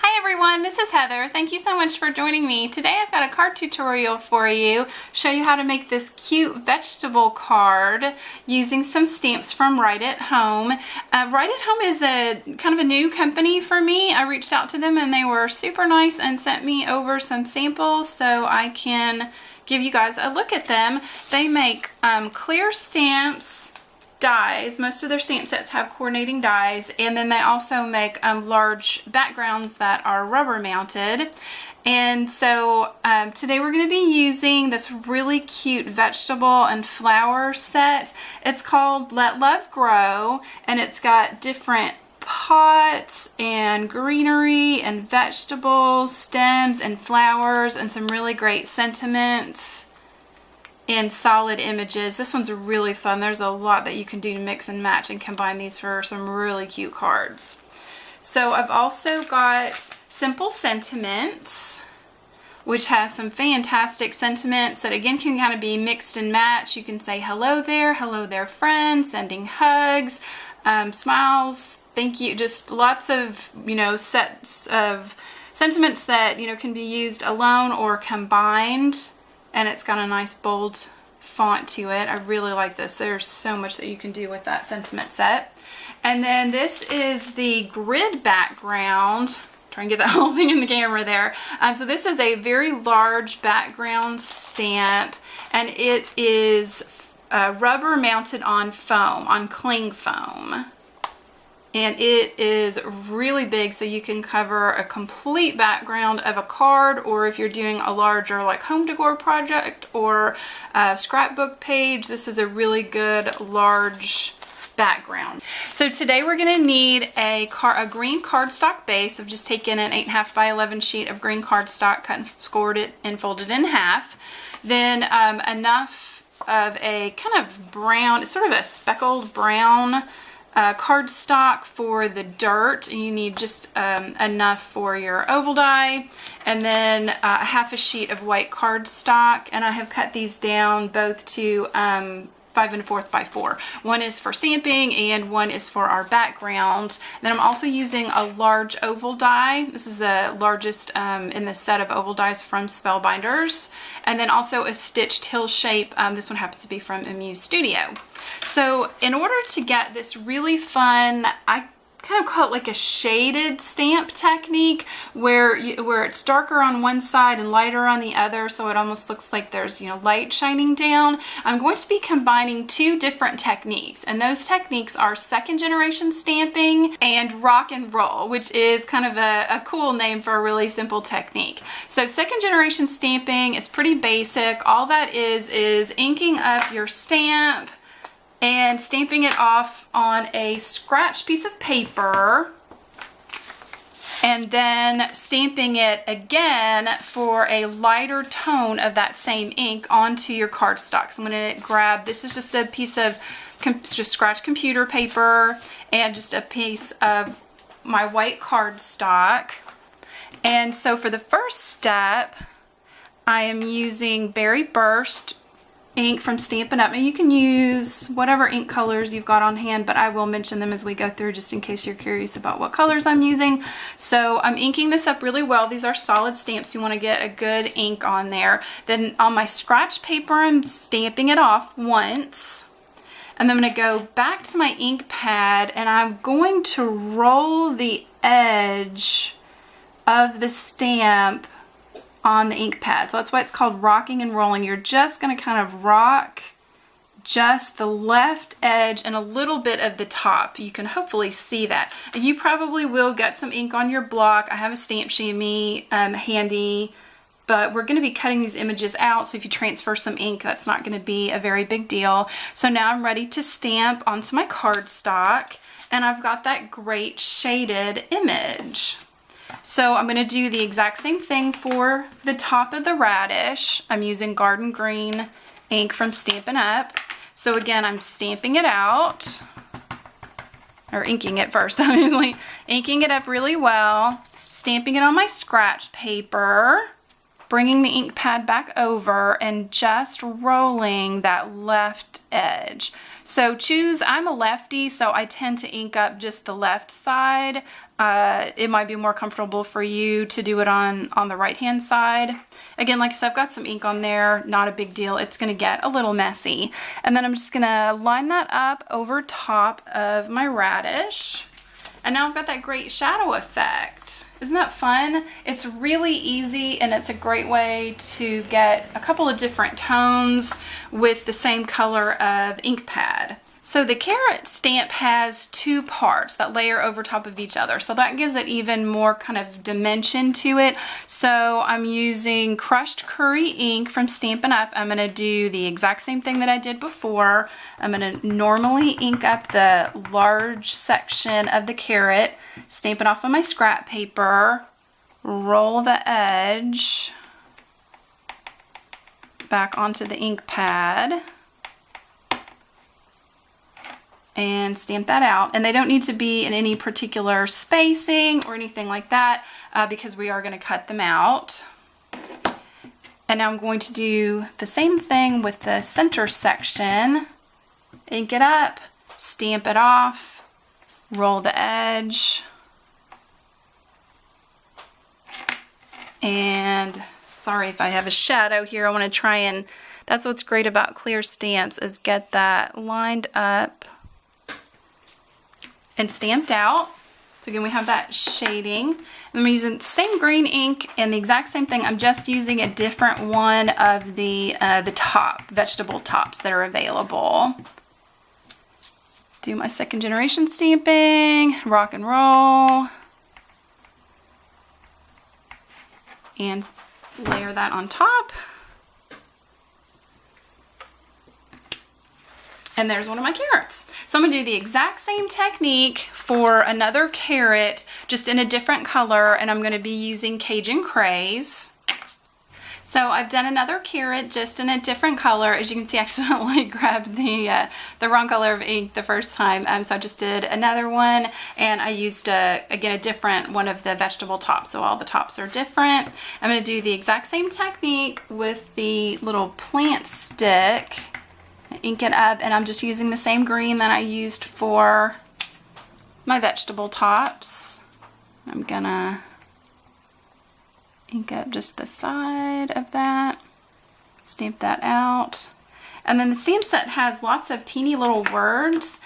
Hi everyone, this is Heather. Thank you so much for joining me. Today I've got a card tutorial for you, show you how to make this cute vegetable card using some stamps from Write It Home. Write It Home is a kind of a new company for me. I reached out to them and they were super nice and sent me over some samples so I can give you guys a look at them. They make clear stamps, dies. Most of their stamp sets have coordinating dies, and then they also make large backgrounds that are rubber mounted. And so today we're going to be using this really cute vegetable and flower set. It's called Let Love Grow, and it's got different pots and greenery and vegetables, stems and flowers, and some really great sentiments and solid images. This one's really fun. There's a lot that you can do to mix and match and combine these for some really cute cards. So I've also got Simple Sentiments, which has some fantastic sentiments that again can kind of be mixed and matched. You can say hello there friend, sending hugs, smiles, thank you, just lots of, sets of sentiments that, can be used alone or combined. And it's got a nice bold font to it. I really like this. There's so much that you can do with that sentiment set. And then this is the grid background. Try and get that whole thing in the camera there. So this is a very large background stamp, and it is rubber mounted on foam, on cling foam. And it is really big, so you can cover a complete background of a card, or if you're doing a larger like home decor project or a scrapbook page, this is a really good large background. So today we're going to need a green cardstock base. I've just taken an 8.5 by 11 sheet of green cardstock, cut and scored it and folded in half. Then enough of a kind of brown, sort of a speckled brown cardstock for the dirt. You need just enough for your oval die, and then half a sheet of white cardstock. And I have cut these down both to 5 1/4 by 4. One is for stamping and one is for our background. Then I'm also using a large oval die. This is the largest in the set of oval dies from Spellbinders. And then also a stitched hill shape. This one happens to be from Amuse Studio. So in order to get this really fun, I kind of call it like a shaded stamp technique where it's darker on one side and lighter on the other, so it almost looks like there's light shining down. I'm going to be combining two different techniques, and those techniques are second generation stamping and rock and roll, which is kind of a cool name for a really simple technique. So second generation stamping is pretty basic. All that is inking up your stamp and stamping it off on a scratch piece of paper, and then stamping it again for a lighter tone of that same ink onto your cardstock. So I'm going to grab, this is just a piece of just scratch computer paper and just a piece of my white cardstock. And so for the first step, I am using Berry Burst ink from Stampin' Up! And you can use whatever ink colors you've got on hand, but I will mention them as we go through just in case you're curious about what colors I'm using. So I'm inking this up really well. These are solid stamps. You want to get a good ink on there. Then on my scratch paper, I'm stamping it off once. And then I'm going to go back to my ink pad and I'm going to roll the edge of the stamp on the ink pad. So that's why it's called rocking and rolling. You're just going to kind of rock just the left edge and a little bit of the top. You can hopefully see that. You probably will get some ink on your block. I have a stamp chamois handy, but we're going to be cutting these images out, so if you transfer some ink, that's not going to be a very big deal. So now I'm ready to stamp onto my cardstock, and I've got that great shaded image. So I'm going to do the exact same thing for the top of the radish. I'm using Garden Green ink from Stampin' Up! So again, I'm stamping it out, or inking it first, obviously. Inking it up really well, stamping it on my scratch paper, bringing the ink pad back over, and just rolling that left edge. So I'm a lefty, so I tend to ink up just the left side. It might be more comfortable for you to do it on the right-hand side. Again, like I said, I've got some ink on there, not a big deal. It's gonna get a little messy. And then I'm just gonna line that up over top of my radish. And now I've got that great shadow effect. Isn't that fun? It's really easy, and it's a great way to get a couple of different tones with the same color of ink pad. So the carrot stamp has two parts that layer over top of each other. So that gives it even more kind of dimension to it. So I'm using crushed curry ink from Stampin' Up. I'm gonna do the exact same thing that I did before. I'm gonna normally ink up the large section of the carrot, stamp it off on my scrap paper, roll the edge back onto the ink pad, and stamp that out. And they don't need to be in any particular spacing or anything like that because we are going to cut them out. And now I'm going to do the same thing with the center section. Ink it up, stamp it off, roll the edge, and sorry if I have a shadow here. I want to try and, that's what's great about clear stamps, is get that lined up and stamped out. So again, we have that shading. I'm using the same green ink and the exact same thing. I'm just using a different one of the vegetable tops that are available. Do my second generation stamping, rock and roll, and layer that on top. And there's one of my carrots. So I'm gonna do the exact same technique for another carrot, just in a different color, and I'm gonna be using Cajun Craze. So I've done another carrot just in a different color. As you can see, I accidentally grabbed the wrong color of ink the first time. So I just did another one, and I used, again, a different one of the vegetable tops. So all the tops are different. I'm gonna do the exact same technique with the little plant stick. Ink it up, and I'm just using the same green that I used for my vegetable tops. I'm gonna ink up just the side of that, stamp that out. And then the stamp set has lots of teeny little words,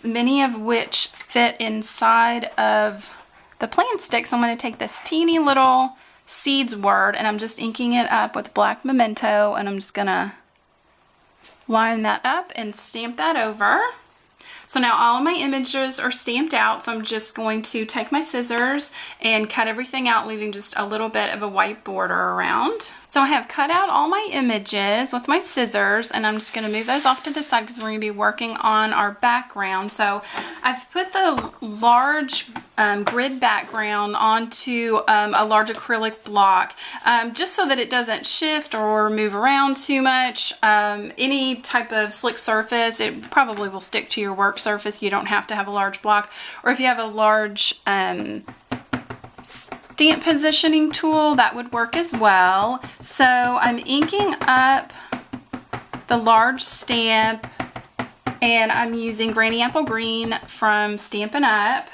many of which fit inside of the plant stick. So I'm going to take this teeny little seeds word, and I'm just inking it up with black memento, and I'm just gonna line that up and stamp that over. So now all of my images are stamped out, so I'm just going to take my scissors and cut everything out, leaving just a little bit of a white border around. So I have cut out all my images with my scissors, and I'm just going to move those off to the side because we're going to be working on our background. So I've put the large grid background onto a large acrylic block just so that it doesn't shift or move around too much. Any type of slick surface, it probably will stick to your work surface. You don't have to have a large block, or if you have a large stamp positioning tool, that would work as well. So I'm inking up the large stamp, and I'm using Granny Apple Green from Stampin' Up,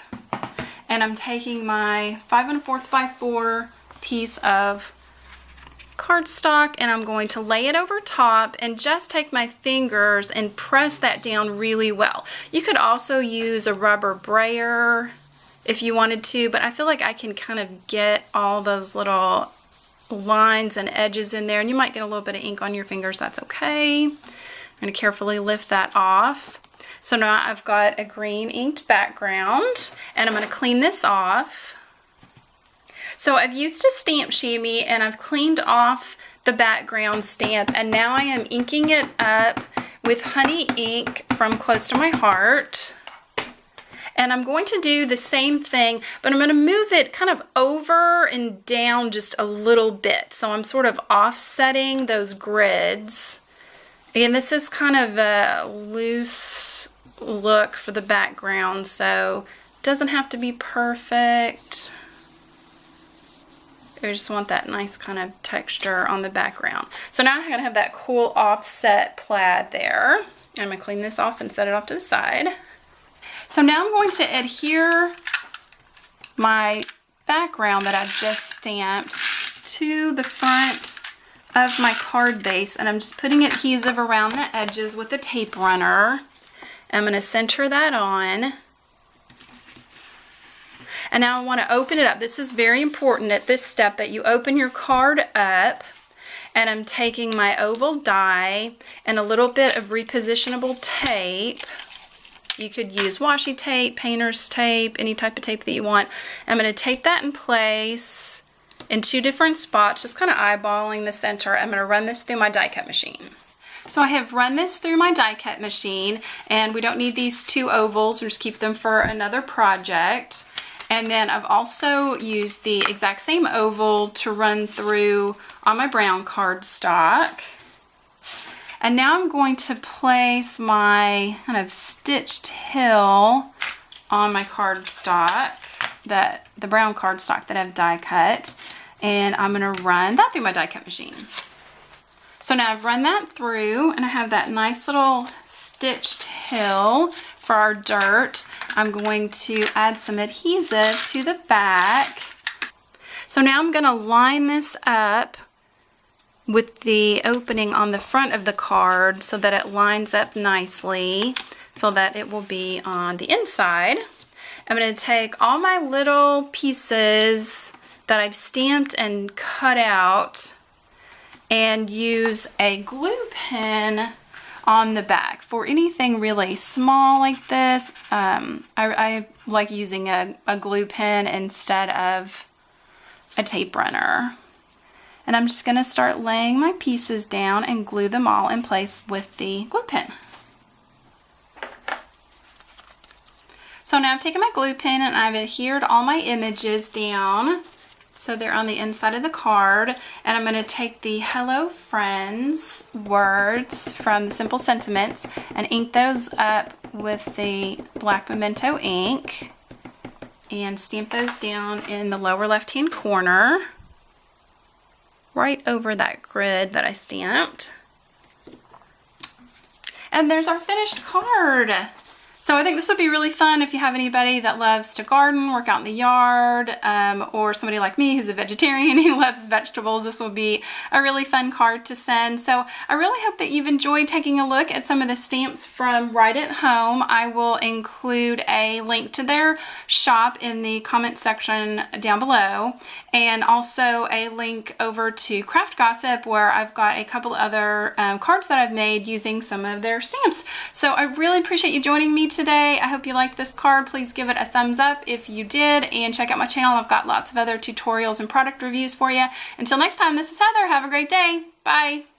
and I'm taking my 5 1/4 by 4 piece of cardstock, and I'm going to lay it over top and just take my fingers and press that down really well. You could also use a rubber brayer if you wanted to, but I feel like I can kind of get all those little lines and edges in there, and you might get a little bit of ink on your fingers. That's okay. I'm going to carefully lift that off. So now I've got a green inked background, and I'm going to clean this off. So I've used a stamp chamois, and I've cleaned off the background stamp, and now I am inking it up with honey ink from Close to My Heart. And I'm going to do the same thing, but I'm going to move it kind of over and down just a little bit. So I'm sort of offsetting those grids. Again, this is kind of a loose look for the background, so it doesn't have to be perfect. I just want that nice kind of texture on the background. So now I'm going to have that cool offset plaid there. I'm going to clean this off and set it off to the side. So now I'm going to adhere my background that I've just stamped to the front of my card base, and I'm just putting adhesive around the edges with a tape runner. I'm going to center that on. And now I want to open it up. This is very important at this step that you open your card up, and I'm taking my oval die and a little bit of repositionable tape. You could use washi tape, painter's tape, any type of tape that you want. I'm going to take that in place in 2 different spots, just kind of eyeballing the center. I'm going to run this through my die cut machine. So I have run this through my die cut machine, and we don't need these 2 ovals. We'll just keep them for another project. And then I've also used the exact same oval to run through on my brown cardstock. And now I'm going to place my kind of stitched hill on my cardstock, the brown cardstock that I've die cut, and I'm going to run that through my die cut machine. So now I've run that through, and I have that nice little stitched hill for our dirt. I'm going to add some adhesive to the back. So now I'm going to line this up with the opening on the front of the card so that it lines up nicely so that it will be on the inside. I'm going to take all my little pieces that I've stamped and cut out and use a glue pen on the back. For anything really small like this, I like using a glue pen instead of a tape runner. And I'm just going to start laying my pieces down and glue them all in place with the glue pen. So now I've taken my glue pen and I've adhered all my images down so they're on the inside of the card, and I'm going to take the Hello Friends words from the Simple Sentiments and ink those up with the black Memento ink and stamp those down in the lower left hand corner right over that grid that I stamped. And there's our finished card. So I think this would be really fun if you have anybody that loves to garden, work out in the yard, or somebody like me who's a vegetarian who loves vegetables. This will be a really fun card to send. So I really hope that you've enjoyed taking a look at some of the stamps from Write It Home. I will include a link to their shop in the comment section down below, and also a link over to Craft Gossip, where I've got a couple other cards that I've made using some of their stamps. So I really appreciate you joining me today. I hope you liked this card. Please give it a thumbs up if you did, and check out my channel. I've got lots of other tutorials and product reviews for you. Until next time, this is Heather. Have a great day. Bye.